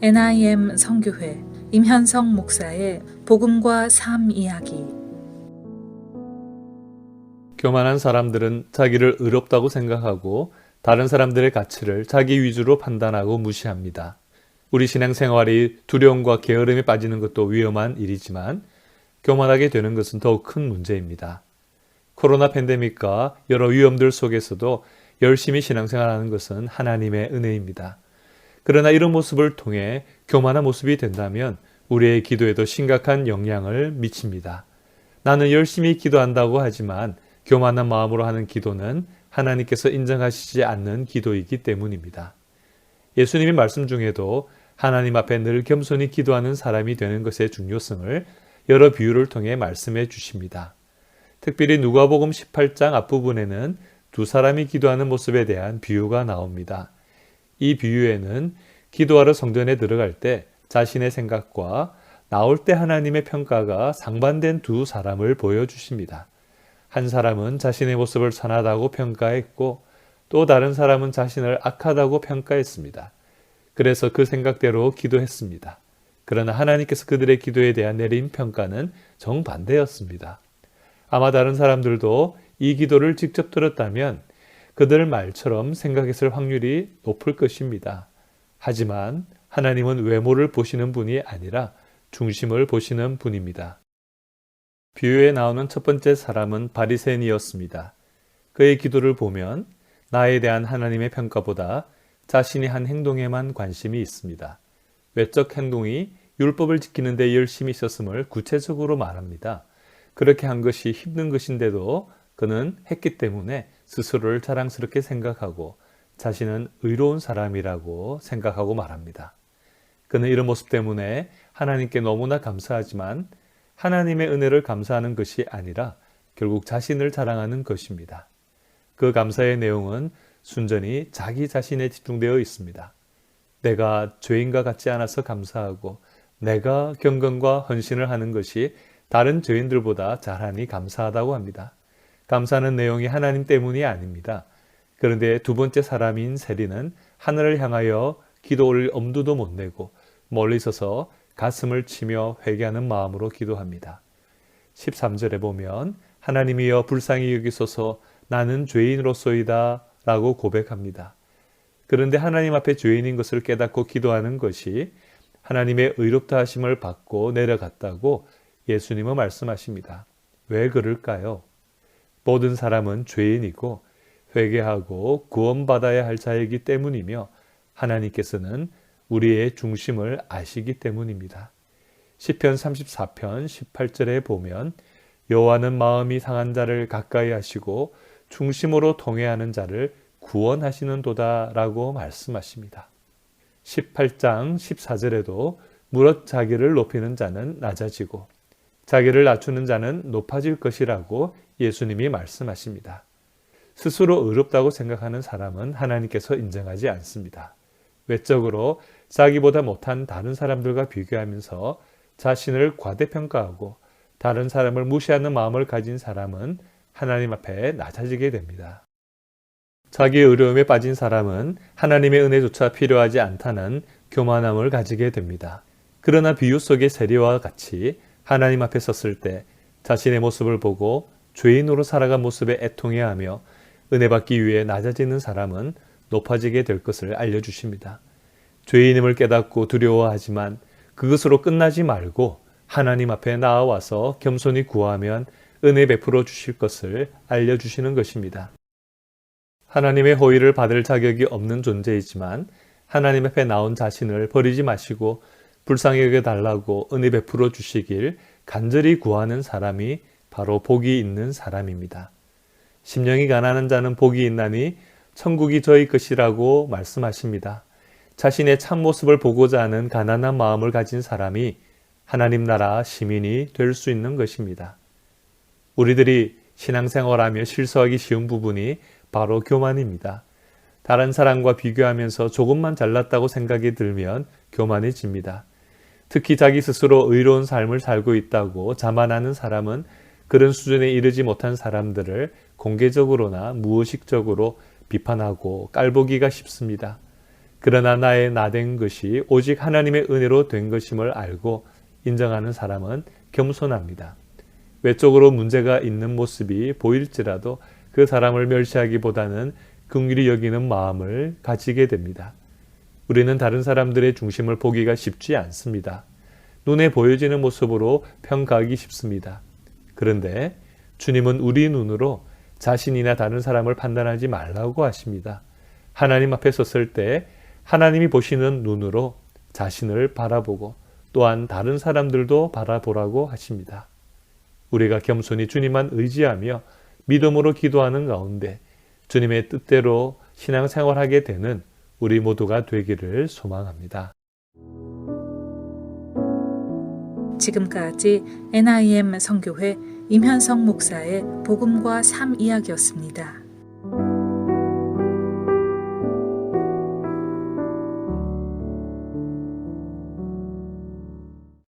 NIM 선교회 임현성 목사의 복음과 삶 이야기. 교만한 사람들은 자기를 의롭다고 생각하고 다른 사람들의 가치를 자기 위주로 판단하고 무시합니다. 우리 신앙생활이 두려움과 게으름에 빠지는 것도 위험한 일이지만 교만하게 되는 것은 더욱 큰 문제입니다. 코로나 팬데믹과 여러 위험들 속에서도 열심히 신앙생활하는 것은 하나님의 은혜입니다. 그러나 이런 모습을 통해 교만한 모습이 된다면 우리의 기도에도 심각한 영향을 미칩니다. 나는 열심히 기도한다고 하지만 교만한 마음으로 하는 기도는 하나님께서 인정하시지 않는 기도이기 때문입니다. 예수님의 말씀 중에도 하나님 앞에 늘 겸손히 기도하는 사람이 되는 것의 중요성을 여러 비유를 통해 말씀해 주십니다. 특별히 누가복음 18장 앞부분에는 두 사람이 기도하는 모습에 대한 비유가 나옵니다. 이 비유에는 기도하러 성전에 들어갈 때 자신의 생각과 나올 때 하나님의 평가가 상반된 두 사람을 보여주십니다. 한 사람은 자신의 모습을 선하다고 평가했고 또 다른 사람은 자신을 악하다고 평가했습니다. 그래서 그 생각대로 기도했습니다. 그러나 하나님께서 그들의 기도에 대한 내린 평가는 정반대였습니다. 아마 다른 사람들도 이 기도를 직접 들었다면 그들 말처럼 생각했을 확률이 높을 것입니다. 하지만 하나님은 외모를 보시는 분이 아니라 중심을 보시는 분입니다. 비유에 나오는 첫 번째 사람은 바리새인이었습니다. 그의 기도를 보면 나에 대한 하나님의 평가보다 자신이 한 행동에만 관심이 있습니다. 외적 행동이 율법을 지키는 데 열심히 있었음을 구체적으로 말합니다. 그렇게 한 것이 힘든 것인데도 그는 했기 때문에 스스로를 자랑스럽게 생각하고 자신은 의로운 사람이라고 생각하고 말합니다. 그는 이런 모습 때문에 하나님께 너무나 감사하지만 하나님의 은혜를 감사하는 것이 아니라 결국 자신을 자랑하는 것입니다. 그 감사의 내용은 순전히 자기 자신에 집중되어 있습니다. 내가 죄인과 같지 않아서 감사하고 내가 경건과 헌신을 하는 것이 다른 죄인들보다 잘하니 감사하다고 합니다. 감사하는 내용이 하나님 때문이 아닙니다. 그런데 두 번째 사람인 세리는 하늘을 향하여 기도 올릴 엄두도 못 내고 멀리 서서 가슴을 치며 회개하는 마음으로 기도합니다. 13절에 보면 하나님이여 불쌍히 여기소서 나는 죄인으로소이다 라고 고백합니다. 그런데 하나님 앞에 죄인인 것을 깨닫고 기도하는 것이 하나님의 의롭다 하심을 받고 내려갔다고 예수님은 말씀하십니다. 왜 그럴까요? 모든 사람은 죄인이고 회개하고 구원받아야 할 자이기 때문이며 하나님께서는 우리의 중심을 아시기 때문입니다. 시편 34편 18절에 보면 여호와는 마음이 상한 자를 가까이 하시고 중심으로 통회하는 자를 구원하시는도다 라고 말씀하십니다. 18장 14절에도 무릇 자기를 높이는 자는 낮아지고 자기를 낮추는 자는 높아질 것이라고 예수님이 말씀하십니다. 스스로 의롭다고 생각하는 사람은 하나님께서 인정하지 않습니다. 외적으로 자기보다 못한 다른 사람들과 비교하면서 자신을 과대평가하고 다른 사람을 무시하는 마음을 가진 사람은 하나님 앞에 낮아지게 됩니다. 자기의 의로움에 빠진 사람은 하나님의 은혜조차 필요하지 않다는 교만함을 가지게 됩니다. 그러나 비유 속의 세리와 같이 하나님 앞에 섰을 때 자신의 모습을 보고 죄인으로 살아간 모습에 애통해하며 은혜 받기 위해 낮아지는 사람은 높아지게 될 것을 알려주십니다. 죄인임을 깨닫고 두려워하지만 그것으로 끝나지 말고 하나님 앞에 나아와서 겸손히 구하면 은혜 베풀어 주실 것을 알려주시는 것입니다. 하나님의 호의를 받을 자격이 없는 존재이지만 하나님 앞에 나온 자신을 버리지 마시고 불쌍히 여겨달라고 은혜 베풀어 주시길 간절히 구하는 사람이 바로 복이 있는 사람입니다. 심령이 가난한 자는 복이 있나니 천국이 저희 것이라고 말씀하십니다. 자신의 참모습을 보고자 하는 가난한 마음을 가진 사람이 하나님 나라 시민이 될 수 있는 것입니다. 우리들이 신앙생활하며 실수하기 쉬운 부분이 바로 교만입니다. 다른 사람과 비교하면서 조금만 잘났다고 생각이 들면 교만해집니다. 특히 자기 스스로 의로운 삶을 살고 있다고 자만하는 사람은 그런 수준에 이르지 못한 사람들을 공개적으로나 무의식적으로 비판하고 깔보기가 쉽습니다. 그러나 나의 나된 것이 오직 하나님의 은혜로 된 것임을 알고 인정하는 사람은 겸손합니다. 외적으로 문제가 있는 모습이 보일지라도 그 사람을 멸시하기보다는 긍휼히 여기는 마음을 가지게 됩니다. 우리는 다른 사람들의 중심을 보기가 쉽지 않습니다. 눈에 보여지는 모습으로 평가하기 쉽습니다. 그런데 주님은 우리 눈으로 자신이나 다른 사람을 판단하지 말라고 하십니다. 하나님 앞에 섰을 때 하나님이 보시는 눈으로 자신을 바라보고 또한 다른 사람들도 바라보라고 하십니다. 우리가 겸손히 주님만 의지하며 믿음으로 기도하는 가운데 주님의 뜻대로 신앙생활하게 되는 우리 모두가 되기를 소망합니다. 지금까지 NIM 선교회 임현성 목사의 복음과 삶 이야기였습니다.